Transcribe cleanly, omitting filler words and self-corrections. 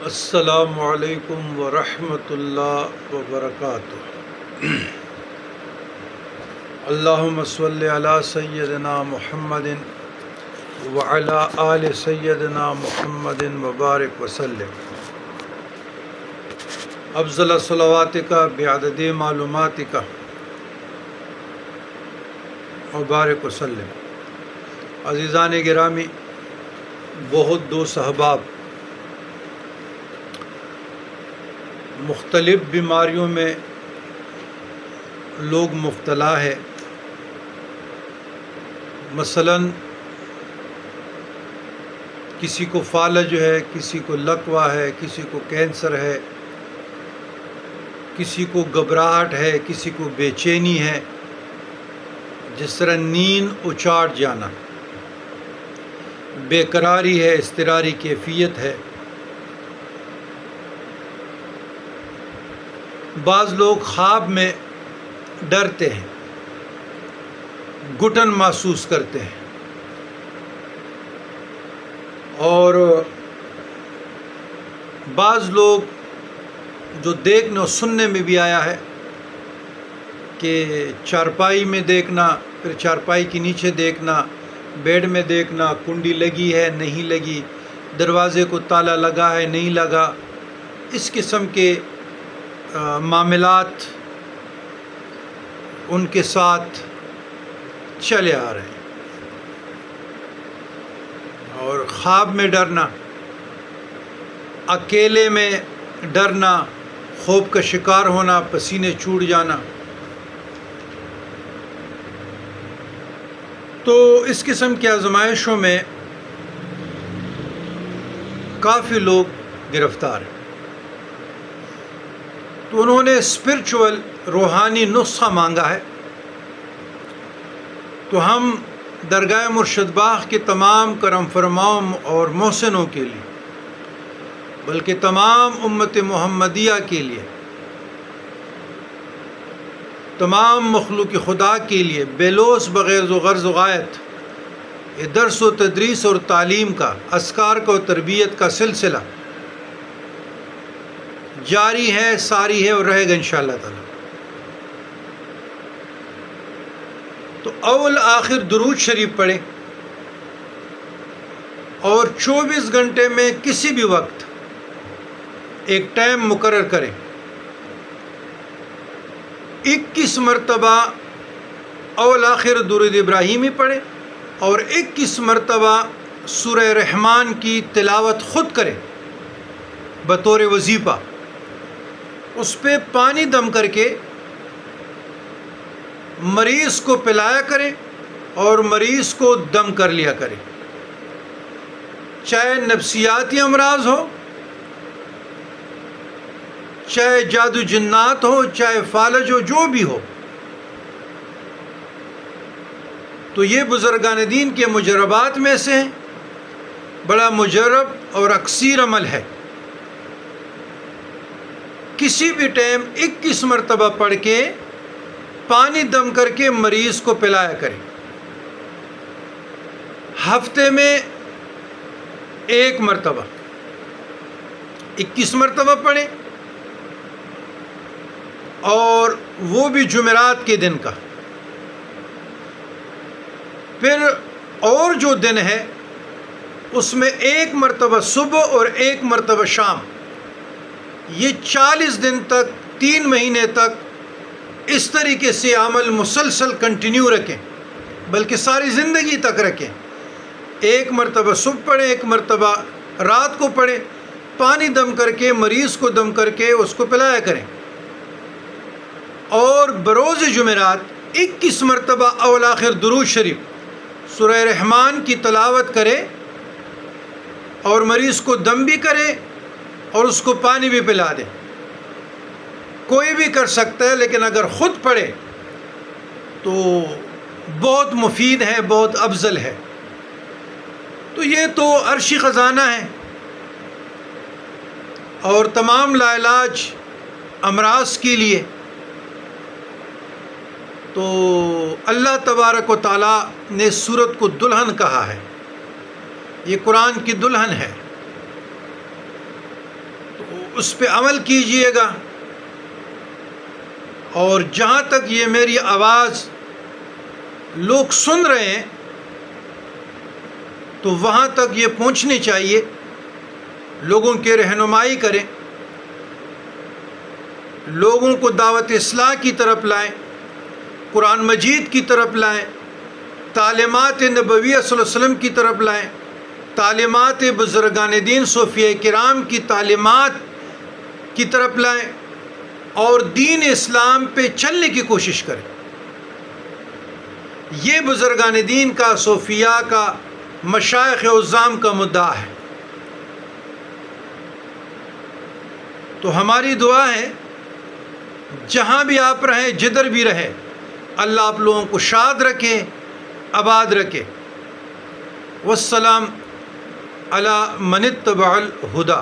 السلام علیکم ورحمۃ اللہ وبرکاتہ۔ اللہم صلی علی سیدنا محمد وعلی آل سیدنا محمد وبارک وسلم۔ افضل صلواتک بعدد معلوماتک وبارک وسلم۔ عزیزان گرامی، بہت دوست احباب مختلف بیماریوں میں لوگ مبتلا ہے۔ مثلاً کسی کو فالج ہے، کسی کو لقوہ ہے، کسی کو کینسر ہے، کسی کو گھبراہٹ ہے، کسی کو بے چینی ہے، جس طرح نیند اچاٹ جانا، بے قراری ہے، اضطراری کیفیت ہے۔ بعض لوگ خواب میں ڈرتے ہیں، گھٹن محسوس کرتے ہیں، اور بعض لوگ جو دیکھنے اور سننے میں بھی آیا ہے کہ چارپائی میں دیکھنا، پھر چارپائی کے نیچے دیکھنا، بیڈ میں دیکھنا، کنڈی لگی ہے نہیں لگی، دروازے کو تالا لگا ہے نہیں لگا، اس قسم کے معاملات ان کے ساتھ چلے آ رہے ہیں۔ اور خواب میں ڈرنا، اکیلے میں ڈرنا، خوف کا شکار ہونا، پسینے چھوٹ جانا، تو اس قسم کی آزمائشوں میں کافی لوگ گرفتار ہیں۔ تو انہوں نے اسپرچول روحانی نسخہ مانگا ہے۔ تو ہم درگاہ مرشد باغ کے تمام کرم فرماؤں اور محسنوں کے لیے، بلکہ تمام امت محمدیہ کے لیے، تمام مخلوق خدا کے لیے بے لوث بغیر غرض و غایت یہ درس و تدریس اور تعلیم کا، اذکار کا و تربیت کا سلسلہ جاری ہے، ساری ہے اور رہے گا انشاءاللہ تعالی۔ تو اول آخر درود شریف پڑھیں، اور 24 گھنٹے میں کسی بھی وقت ایک ٹائم مقرر کریں، 21 مرتبہ اول آخر درود ابراہیمی پڑھیں، اور 21 مرتبہ سورہ رحمان کی تلاوت خود کریں بطور وظیفہ۔ اس پہ پانی دم کر کے مریض کو پلایا کریں اور مریض کو دم کر لیا کریں، چاہے نفسیاتی امراض ہو، چاہے جادو جنات ہو، چاہے فالج ہو، جو بھی ہو۔ تو یہ بزرگان دین کے مجربات میں سے ہیں، بڑا مجرب اور اکثیر عمل ہے۔ کسی بھی ٹائم 21 مرتبہ پڑھ کے پانی دم کر کے مریض کو پلایا کریں۔ ہفتے میں ایک مرتبہ 21 مرتبہ پڑھیں، اور وہ بھی جمعرات کے دن کا۔ پھر اور جو دن ہے اس میں ایک مرتبہ صبح اور ایک مرتبہ شام، یہ 40 دن تک، 3 مہینے تک اس طریقے سے عمل مسلسل کنٹینیو رکھیں، بلکہ ساری زندگی تک رکھیں۔ ایک مرتبہ صبح پڑھیں، ایک مرتبہ رات کو پڑھیں، پانی دم کر کے مریض کو دم کر کے اس کو پلایا کریں، اور بروز جمعرات 21 مرتبہ اول آخر درود شریف سورہ رحمان کی تلاوت کریں، اور مریض کو دم بھی کریں اور اس کو پانی بھی پلا دیں۔ کوئی بھی کر سکتا ہے، لیکن اگر خود پڑھے تو بہت مفید ہے، بہت افضل ہے۔ تو یہ تو عرشی خزانہ ہے، اور تمام لا علاج امراض کے لیے تو اللہ تبارک و تعالیٰ نے سورت کو دلہن کہا ہے، یہ قرآن کی دلہن ہے۔ اس پہ عمل کیجئے گا، اور جہاں تک یہ میری آواز لوگ سن رہے ہیں تو وہاں تک یہ پہنچنی چاہیے، لوگوں کی رہنمائی کریں، لوگوں کو دعوت اصلاح کی طرف لائیں، قرآن مجید کی طرف لائیں، تعلیمات نبویہ صلی اللہ علیہ وسلم کی طرف لائیں، تعلیمات بزرگان دین صوفیہ کرام کی تعلیمات کی طرف لائیں، اور دین اسلام پہ چلنے کی کوشش کریں۔ یہ بزرگان دین کا، صوفیاء کا، مشائخ عظام کا مدعا ہے۔ تو ہماری دعا ہے جہاں بھی آپ رہیں، جدھر بھی رہیں، اللہ آپ لوگوں کو شاد رکھے، آباد رکھے۔ والسلام علی من اتبع الہدی۔